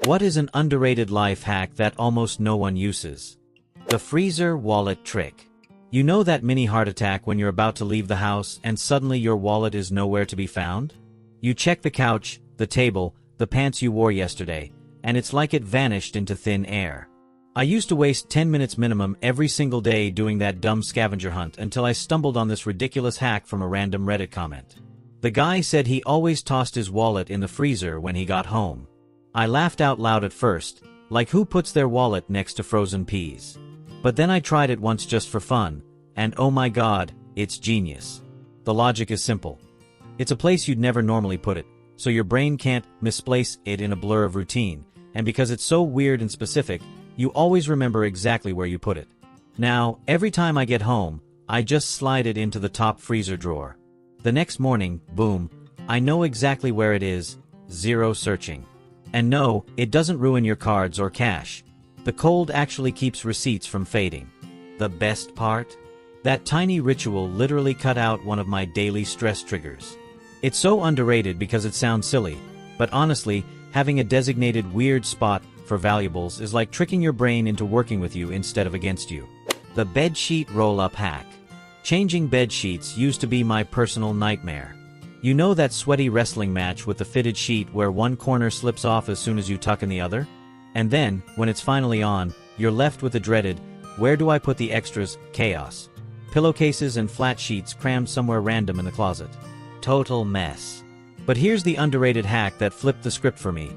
What is an underrated life hack that almost no one uses? The freezer wallet trick. You know that mini heart attack when you're about to leave the house and suddenly your wallet is nowhere to be found? You check the couch, the table, the pants you wore yesterday, and it's like it vanished into thin air. I used to waste 10 minutes minimum every single day doing that dumb scavenger hunt until I stumbled on this ridiculous hack from a random Reddit comment. The guy said he always tossed his wallet in the freezer when he got home. I laughed out loud at first, like who puts their wallet next to frozen peas? But then I tried it once just for fun, and oh my god, it's genius. The logic is simple. It's a place you'd never normally put it, so your brain can't misplace it in a blur of routine, and because it's so weird and specific, you always remember exactly where you put it. Now, every time I get home, I just slide it into the top freezer drawer. The next morning, boom, I know exactly where it is, zero searching. And no, it doesn't ruin your cards or cash. The cold actually keeps receipts from fading. The best part? That tiny ritual literally cut out one of my daily stress triggers. It's so underrated because it sounds silly, but honestly, having a designated weird spot for valuables is like tricking your brain into working with you instead of against you. The bedsheet roll-up hack. Changing bed sheets used to be my personal nightmare. You know that sweaty wrestling match with the fitted sheet where one corner slips off as soon as you tuck in the other? And then, when it's finally on, you're left with the dreaded, where do I put the extras, chaos. Pillowcases and flat sheets crammed somewhere random in the closet. Total mess. But here's the underrated hack that flipped the script for me.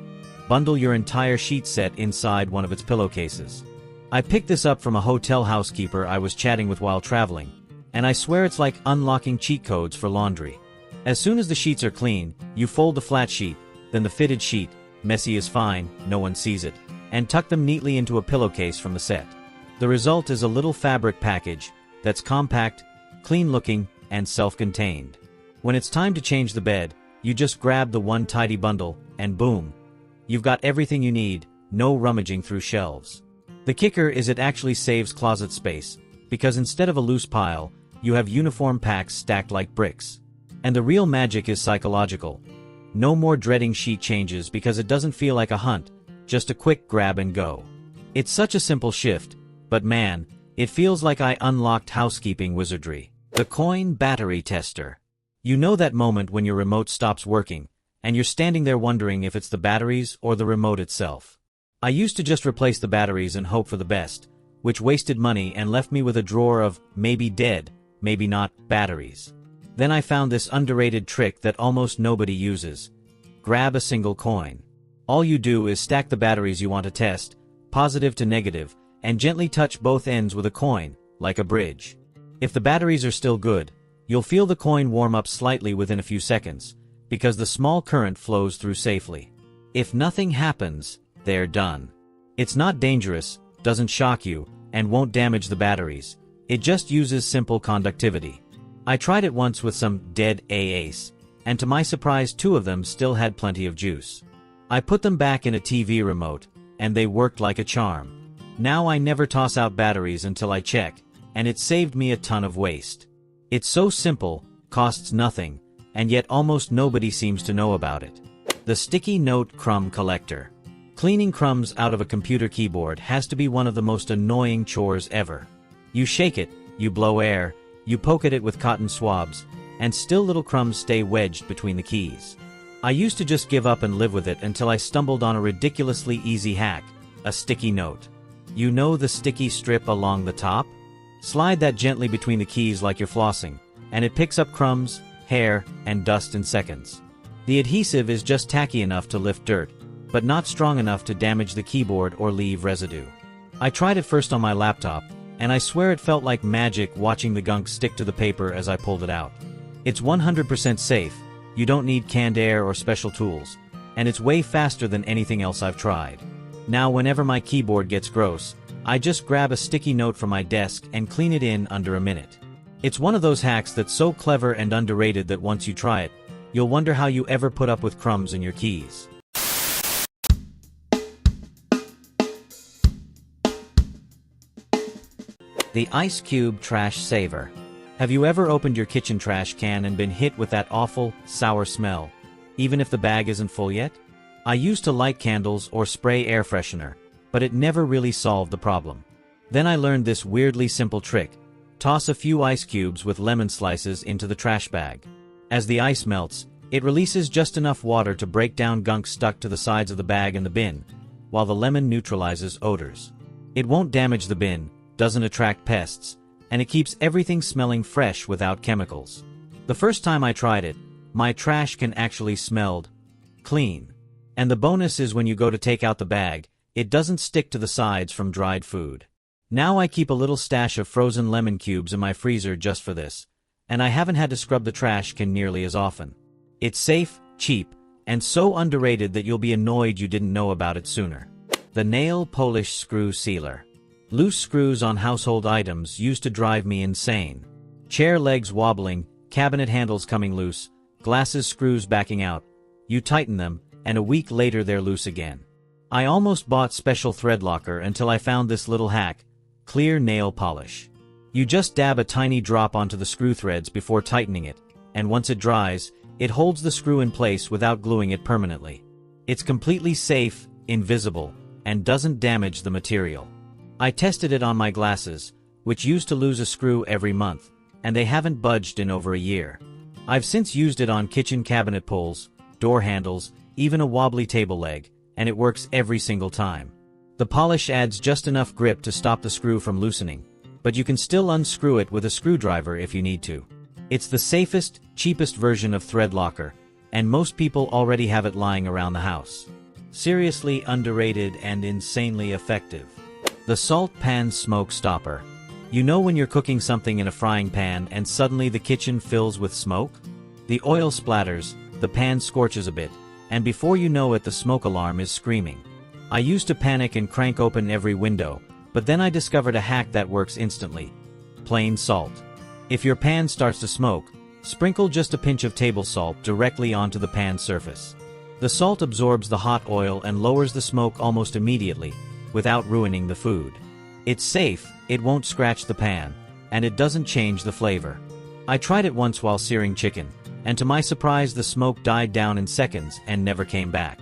Bundle your entire sheet set inside one of its pillowcases. I picked this up from a hotel housekeeper I was chatting with while traveling, and I swear it's like unlocking cheat codes for laundry. As soon as the sheets are clean, you fold the flat sheet, then the fitted sheet, messy is fine, no one sees it, and tuck them neatly into a pillowcase from the set. The result is a little fabric package that's compact, clean-looking, and self-contained. When it's time to change the bed, you just grab the one tidy bundle, and boom, you've got everything you need, no rummaging through shelves. The kicker is it actually saves closet space, because instead of a loose pile, you have uniform packs stacked like bricks. And the real magic is psychological. No more dreading sheet changes because it doesn't feel like a hunt, just a quick grab and go. It's such a simple shift, but man, it feels like I unlocked housekeeping wizardry. The coin battery tester. You know that moment when your remote stops working, and you're standing there wondering if it's the batteries or the remote itself. I used to just replace the batteries and hope for the best, which wasted money and left me with a drawer of maybe dead, maybe not, batteries. Then I found this underrated trick that almost nobody uses. Grab a single coin. All you do is stack the batteries you want to test, positive to negative, and gently touch both ends with a coin, like a bridge. If the batteries are still good, you'll feel the coin warm up slightly within a few seconds, because the small current flows through safely. If nothing happens, they're done. It's not dangerous, doesn't shock you, and won't damage the batteries. It just uses simple conductivity. I tried it once with some dead AAs, and to my surprise 2 of them still had plenty of juice. I put them back in a TV remote, and they worked like a charm. Now I never toss out batteries until I check, and it saved me a ton of waste. It's so simple, costs nothing, and yet almost nobody seems to know about it. The sticky note crumb collector. Cleaning crumbs out of a computer keyboard has to be one of the most annoying chores ever. You shake it, you blow air, you poke at it with cotton swabs, and still little crumbs stay wedged between the keys. I used to just give up and live with it until I stumbled on a ridiculously easy hack, a sticky note. You know the sticky strip along the top? Slide that gently between the keys like you're flossing, and it picks up crumbs, hair, and dust in seconds. The adhesive is just tacky enough to lift dirt, but not strong enough to damage the keyboard or leave residue. I tried it first on my laptop, and I swear it felt like magic watching the gunk stick to the paper as I pulled it out. It's 100% safe, you don't need canned air or special tools, and it's way faster than anything else I've tried. Now whenever my keyboard gets gross, I just grab a sticky note from my desk and clean it in under a minute. It's one of those hacks that's so clever and underrated that once you try it, you'll wonder how you ever put up with crumbs in your keys. The Ice Cube Trash Saver. Have you ever opened your kitchen trash can and been hit with that awful, sour smell, even if the bag isn't full yet? I used to light candles or spray air freshener, but it never really solved the problem. Then I learned this weirdly simple trick. Toss a few ice cubes with lemon slices into the trash bag. As the ice melts, it releases just enough water to break down gunk stuck to the sides of the bag and the bin, while the lemon neutralizes odors. It won't damage the bin, doesn't attract pests, and it keeps everything smelling fresh without chemicals. The first time I tried it, my trash can actually smelled clean. And the bonus is when you go to take out the bag, it doesn't stick to the sides from dried food. Now I keep a little stash of frozen lemon cubes in my freezer just for this, and I haven't had to scrub the trash can nearly as often. It's safe, cheap, and so underrated that you'll be annoyed you didn't know about it sooner. The Nail Polish Screw Sealer. Loose screws on household items used to drive me insane. Chair legs wobbling, cabinet handles coming loose, glasses screws backing out. You tighten them, and a week later they're loose again. I almost bought special thread locker until I found this little hack: clear nail polish. You just dab a tiny drop onto the screw threads before tightening it, and once it dries, it holds the screw in place without gluing it permanently. It's completely safe, invisible, and doesn't damage the material. I tested it on my glasses, which used to lose a screw every month, and they haven't budged in over a year. I've since used it on kitchen cabinet pulls, door handles, even a wobbly table leg, and it works every single time. The polish adds just enough grip to stop the screw from loosening, but you can still unscrew it with a screwdriver if you need to. It's the safest, cheapest version of thread locker, and most people already have it lying around the house. Seriously underrated and insanely effective. The Salt Pan Smoke Stopper. You know when you're cooking something in a frying pan and suddenly the kitchen fills with smoke? The oil splatters, the pan scorches a bit, and before you know it the smoke alarm is screaming. I used to panic and crank open every window, but then I discovered a hack that works instantly. Plain salt. If your pan starts to smoke, sprinkle just a pinch of table salt directly onto the pan surface. The salt absorbs the hot oil and lowers the smoke almost immediately, without ruining the food. It's safe, it won't scratch the pan, and it doesn't change the flavor. I tried it once while searing chicken, and to my surprise the smoke died down in seconds and never came back.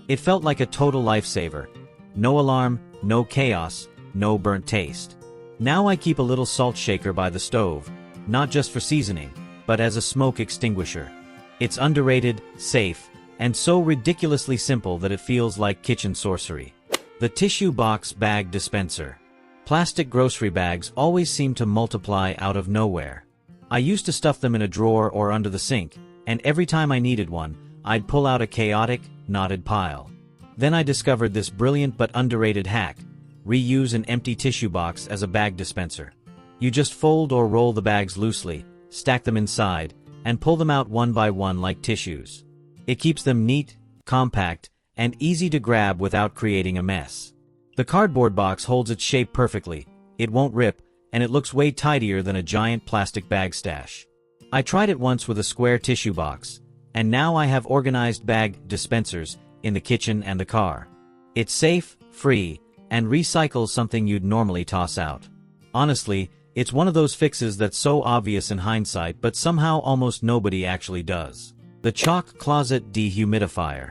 It felt like a total lifesaver. No alarm, no chaos, no burnt taste. Now I keep a little salt shaker by the stove, not just for seasoning, but as a smoke extinguisher. It's underrated, safe, and so ridiculously simple that it feels like kitchen sorcery. The Tissue Box Bag Dispenser. Plastic grocery bags always seem to multiply out of nowhere. I used to stuff them in a drawer or under the sink, and every time I needed one, I'd pull out a chaotic, knotted pile. Then I discovered this brilliant but underrated hack: reuse an empty tissue box as a bag dispenser. You just fold or roll the bags loosely, stack them inside, and pull them out one by one like tissues. It keeps them neat, compact, and easy to grab without creating a mess. The cardboard box holds its shape perfectly, it won't rip, and it looks way tidier than a giant plastic bag stash. I tried it once with a square tissue box, and now I have organized bag dispensers in the kitchen and the car. It's safe, free, and recycles something you'd normally toss out. Honestly, it's one of those fixes that's so obvious in hindsight but somehow almost nobody actually does. The Chalk Closet Dehumidifier.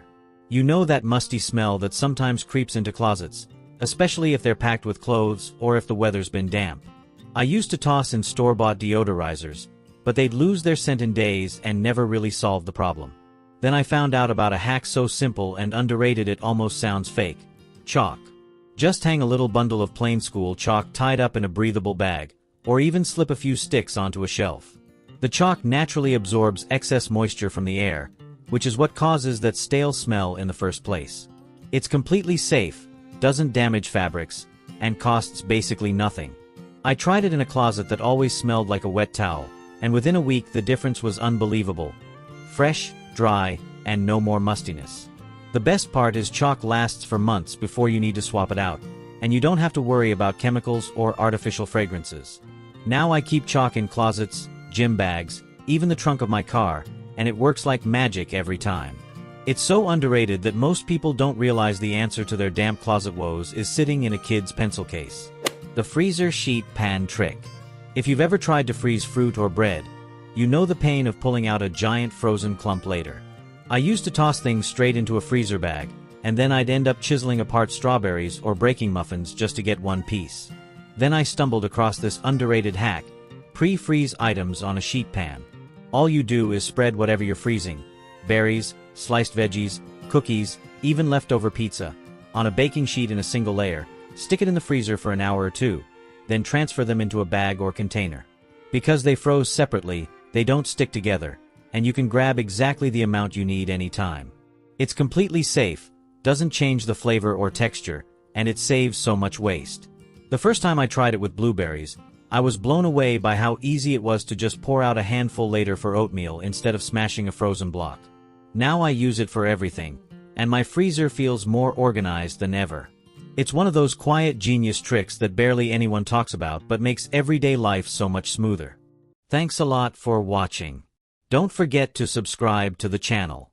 You know that musty smell that sometimes creeps into closets, especially if they're packed with clothes or if the weather's been damp. I used to toss in store-bought deodorizers, but they'd lose their scent in days and never really solve the problem. Then I found out about a hack so simple and underrated it almost sounds fake. Chalk. Just hang a little bundle of plain school chalk tied up in a breathable bag, or even slip a few sticks onto a shelf. The chalk naturally absorbs excess moisture from the air, which is what causes that stale smell in the first place. It's completely safe, doesn't damage fabrics, and costs basically nothing. I tried it in a closet that always smelled like a wet towel, and within a week the difference was unbelievable. Fresh, dry, and no more mustiness. The best part is chalk lasts for months before you need to swap it out, and you don't have to worry about chemicals or artificial fragrances. Now I keep chalk in closets, gym bags, even the trunk of my car, and it works like magic every time. It's so underrated that most people don't realize the answer to their damp closet woes is sitting in a kid's pencil case. The Freezer Sheet Pan Trick. If you've ever tried to freeze fruit or bread, you know the pain of pulling out a giant frozen clump later. I used to toss things straight into a freezer bag, and then I'd end up chiseling apart strawberries or breaking muffins just to get one piece. Then I stumbled across this underrated hack: pre-freeze items on a sheet pan. All you do is spread whatever you're freezing, berries, sliced veggies, cookies, even leftover pizza, on a baking sheet in a single layer, stick it in the freezer for an hour or two, then transfer them into a bag or container. Because they froze separately, they don't stick together, and you can grab exactly the amount you need anytime. It's completely safe, doesn't change the flavor or texture, and it saves so much waste. The first time I tried it with blueberries, I was blown away by how easy it was to just pour out a handful later for oatmeal instead of smashing a frozen block. Now I use it for everything, and my freezer feels more organized than ever. It's one of those quiet genius tricks that barely anyone talks about but makes everyday life so much smoother. Thanks a lot for watching. Don't forget to subscribe to the channel.